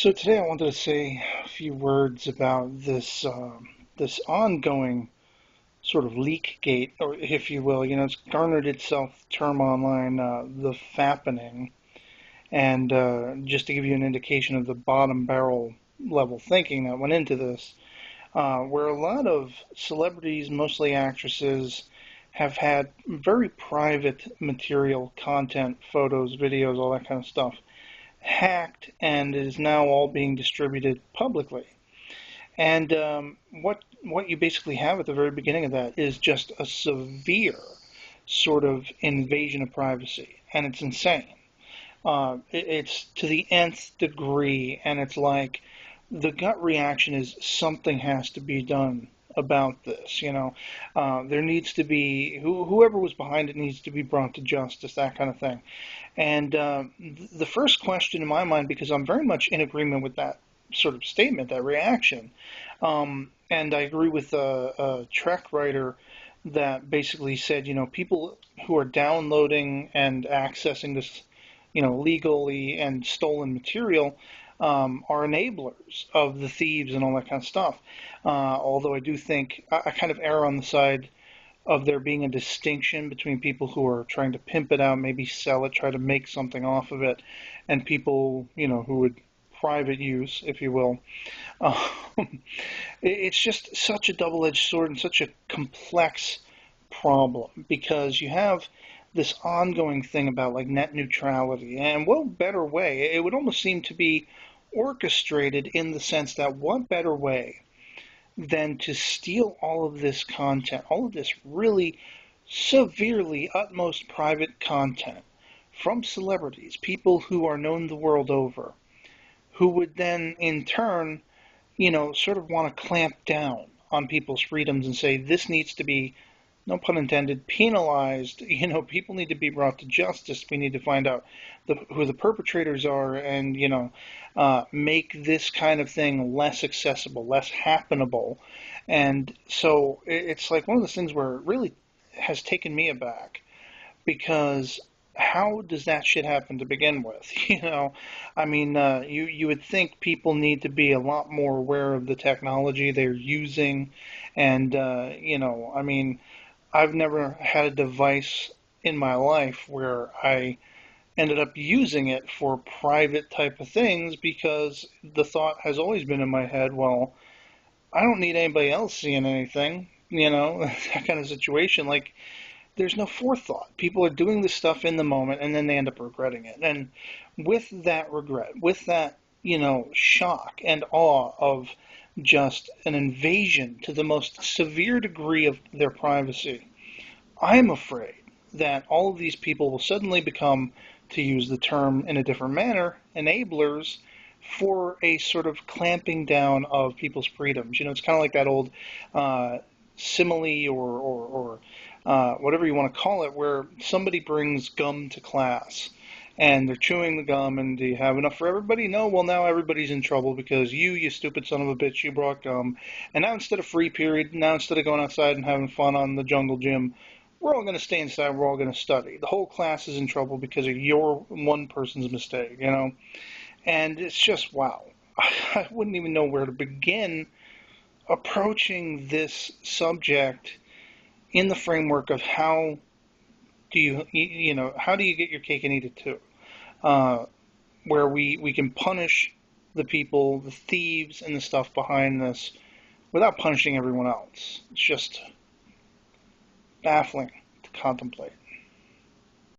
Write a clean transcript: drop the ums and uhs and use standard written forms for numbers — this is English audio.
So today I wanted to say a few words about this ongoing sort of leak gate, or if you will. It's garnered itself term online, the fappening, and just to give you an indication of the bottom barrel level thinking that went into this, where a lot of celebrities, mostly actresses, have had very private material, content, photos, videos, all that kind of stuff hacked and is now all being distributed publicly. And what you basically have at the very beginning of that is just a severe sort of invasion of privacy, and it's insane. It's to the nth degree, and it's like the gut reaction is something has to be done about this. There needs to be whoever was behind it needs to be brought to justice, that kind of thing. And the first question in my mind, because I'm very much in agreement with that sort of statement, that reaction, and I agree with a Trek writer that basically said, people who are downloading and accessing this, legally and stolen material are enablers of the thieves and all that kind of stuff. Although I do think I kind of err on the side of there being a distinction between people who are trying to pimp it out, maybe sell it, try to make something off of it, and people, who would private use, if you will. Um, it's just such a double-edged sword and such a complex problem because you have this ongoing thing about like net neutrality, and what better way? It would almost seem to be orchestrated in the sense that what better way than to steal all of this content, all of this really severely utmost private content from celebrities, people who are known the world over, who would then in turn, sort of want to clamp down on people's freedoms and say this needs to be, no pun intended, penalized. People need to be brought to justice. We need to find out who the perpetrators are, and make this kind of thing less accessible, less happenable. And so it's like one of those things where it really has taken me aback because how does that shit happen to begin with? I mean, you would think people need to be a lot more aware of the technology they're using, and I mean, I've never had a device in my life where I ended up using it for private type of things because the thought has always been in my head, well, I don't need anybody else seeing anything, that kind of situation. Like, there's no forethought. People are doing this stuff in the moment and then they end up regretting it. And with that regret, with that, shock and awe of just an invasion to the most severe degree of their privacy, I'm afraid that all of these people will suddenly become, to use the term in a different manner, enablers for a sort of clamping down of people's freedoms. It's kind of like that old simile or whatever you want to call it, where somebody brings gum to class and they're chewing the gum, and do you have enough for everybody? No, well, now everybody's in trouble because you stupid son of a bitch, you brought gum. And now instead of free period, now instead of going outside and having fun on the jungle gym, we're all going to stay inside, we're all going to study. The whole class is in trouble because of your one person's mistake, And it's just, wow. I wouldn't even know where to begin approaching this subject in the framework of how do how do you get your cake and eat it too? Where we can punish the people, the thieves, and the stuff behind this without punishing everyone else. It's just baffling to contemplate.